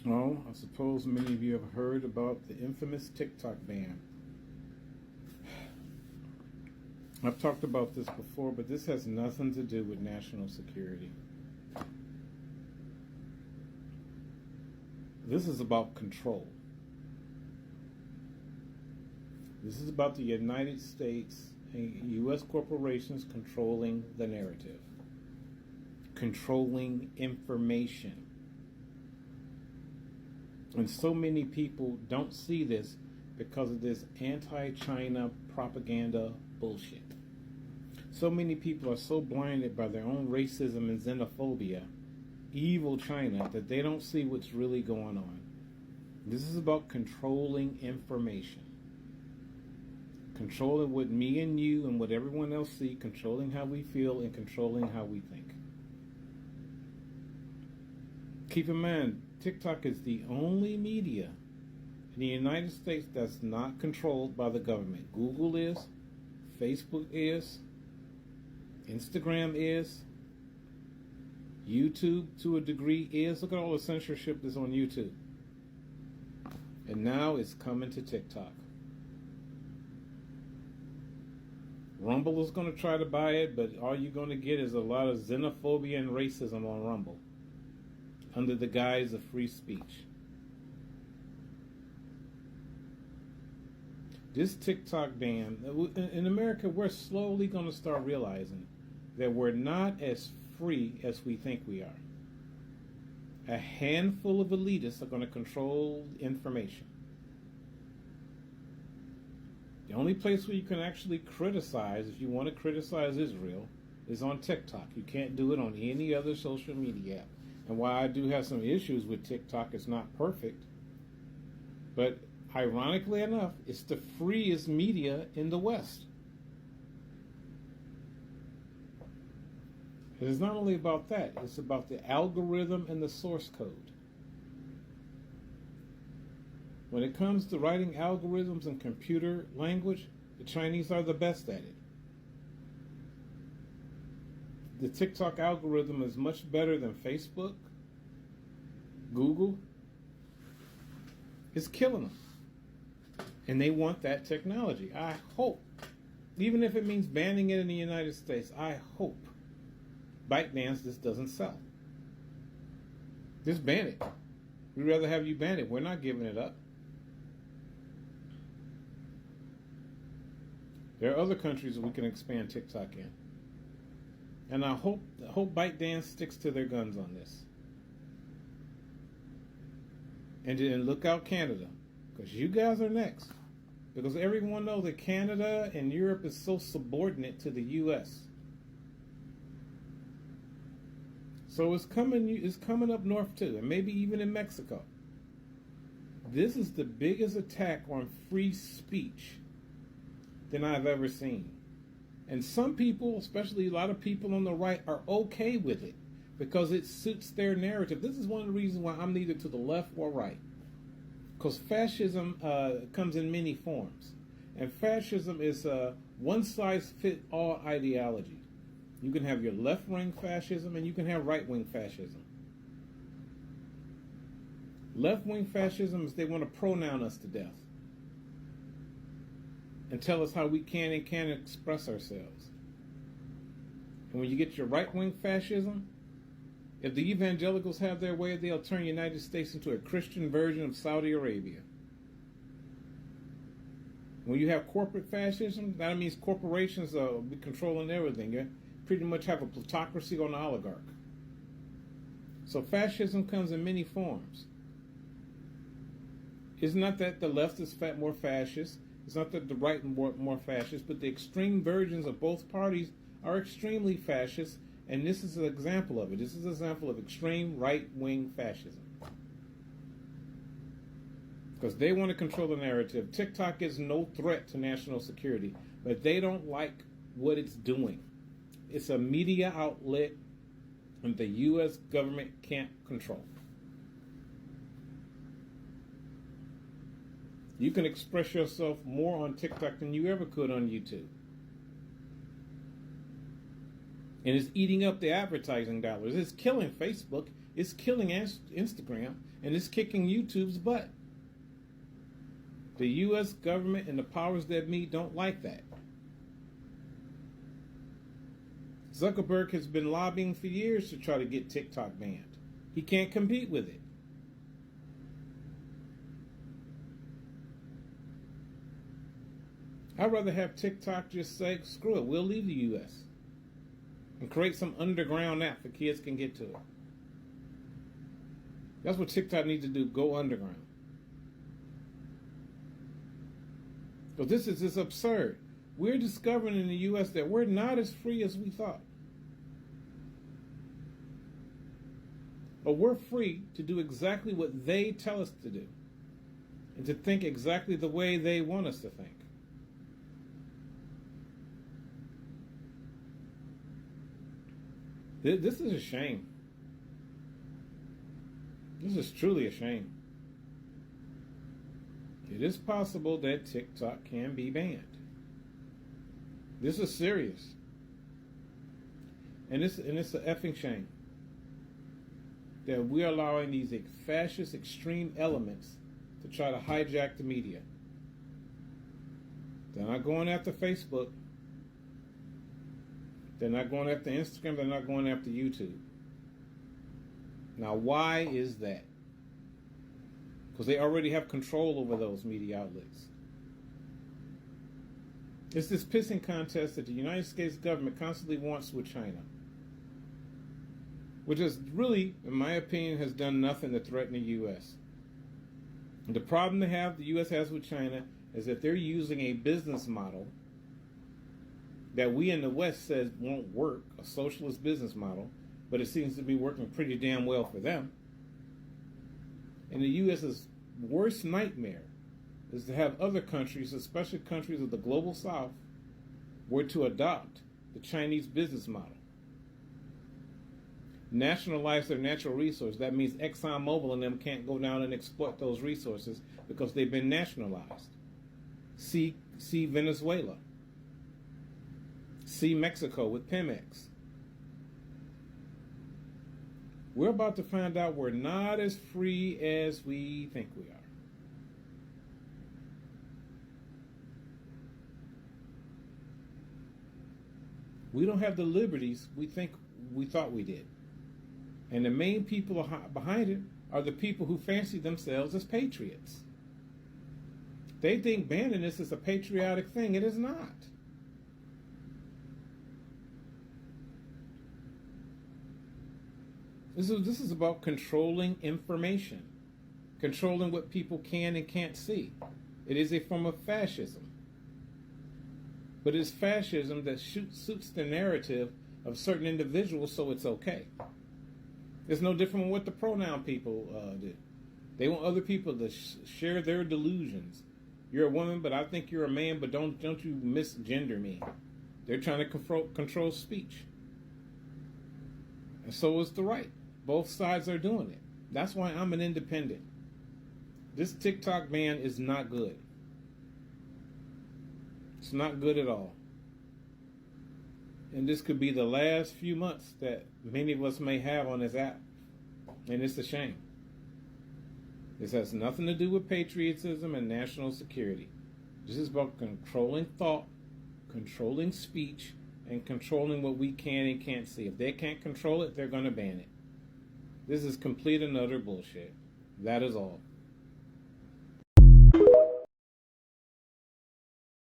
Oh, I suppose many of you have heard about the infamous TikTok ban. I've talked about this before, but this has nothing to do with national security. This is about control. This is about the United States and U.S. corporations controlling the narrative, controlling information. And so many people don't see this because of this anti-China propaganda bullshit. So many people are so blinded by their own racism and xenophobia, evil China, that they don't see what's really going on. This is about controlling information. Controlling what me and you and what everyone else see, controlling how we feel, and controlling how we think. Keep in mind, TikTok is the only media in the United States that's not controlled by the government. Google is, Facebook is, Instagram is, YouTube to a degree is. Look at all the censorship that's on YouTube. And now it's coming to TikTok. Rumble is going to try to buy it, but all you're going to get is a lot of xenophobia and racism on Rumble under the guise of free speech. This TikTok ban, in America, we're slowly going to start realizing that we're not as free as we think we are. A handful of elitists are going to control information. The only place where you can actually criticize, if you want to criticize Israel, is on TikTok. You can't do it on any other social media app. And while I do have some issues with TikTok, it's not perfect. But ironically enough, it's the freest media in the West. It is not only about that, it's about the algorithm and the source code. When it comes to writing algorithms in computer language, the Chinese are the best at it. The TikTok algorithm is much better than Facebook, Google. It's killing them. And they want that technology. I hope, even if it means banning it in the United States, I hope ByteDance just doesn't sell. Just ban it. We'd rather have you ban it. We're not giving it up. There are other countries that we can expand TikTok in. And I hope ByteDance sticks to their guns on this. And then look out Canada, because you guys are next. Because everyone knows that Canada and Europe is so subordinate to the U.S. So it's coming up north too, and maybe even in Mexico. This is the biggest attack on free speech than I've ever seen. And some people, especially a lot of people on the right, are okay with it because it suits their narrative. This is one of the reasons why I'm neither to the left or right. Because fascism comes in many forms. And fascism is a one-size-fits-all ideology. You can have your left-wing fascism and you can have right-wing fascism. Left-wing fascism is they want to pronoun us to death and tell us how we can and can't express ourselves. And when you get your right-wing fascism, if the evangelicals have their way, they'll turn the United States into a Christian version of Saudi Arabia. When you have corporate fascism, that means corporations will be controlling everything. You pretty much have a plutocracy on an oligarch. So fascism comes in many forms. It's not that the left is more fascist. It's not that the right is more fascist, but the extreme versions of both parties are extremely fascist, and this is an example of it. This is an example of extreme right-wing fascism. Because they want to control the narrative. TikTok is no threat to national security, but they don't like what it's doing. It's a media outlet, and the U.S. government can't control. You can express yourself more on TikTok than you ever could on YouTube. And it's eating up the advertising dollars. It's killing Facebook. It's killing Instagram. And it's kicking YouTube's butt. The U.S. government and the powers that be don't like that. Zuckerberg has been lobbying for years to try to get TikTok banned. He can't compete with it. I'd rather have TikTok just say, screw it, we'll leave the U.S. and create some underground app that kids can get to it. That's what TikTok needs to do, go underground. But this is just absurd. We're discovering in the U.S. that we're not as free as we thought. But we're free to do exactly what they tell us to do and to think exactly the way they want us to think. This is a shame. This is truly a shame. It is possible that TikTok can be banned. This is serious. And it's an effing shame that we're allowing these fascist extreme elements to try to hijack the media. They're not going after Facebook. They're not going after Instagram. They're not going after YouTube. Now, why is that? Because they already have control over those media outlets. It's this pissing contest that the United States government constantly wants with China, which is really, in my opinion, has done nothing to threaten the U.S. And the problem the U.S. has with China is that they're using a business model that we in the West says won't work, a socialist business model, but it seems to be working pretty damn well for them. And the U.S.'s worst nightmare is to have other countries, especially countries of the global South, were to adopt the Chinese business model. Nationalize their natural resources. That means ExxonMobil and them can't go down and exploit those resources because they've been nationalized. See Venezuela. See Mexico with Pemex. We're about to find out we're not as free as we think we are. We don't have the liberties we thought we did. And the main people behind it are the people who fancy themselves as patriots. They think banning this is a patriotic thing. It is not. This is about controlling information, controlling what people can and can't see. It is a form of fascism. But it's fascism that suits the narrative of certain individuals, so it's okay. It's no different from what the pronoun people did. They want other people to share their delusions. You're a woman, but I think you're a man, but don't you misgender me. They're trying to control speech. And so is the right. Both sides are doing it. That's why I'm an independent. This TikTok ban is not good. It's not good at all. And this could be the last few months that many of us may have on this app. And it's a shame. This has nothing to do with patriotism and national security. This is about controlling thought, controlling speech, and controlling what we can and can't see. If they can't control it, they're going to ban it. This is complete and utter bullshit. That is all.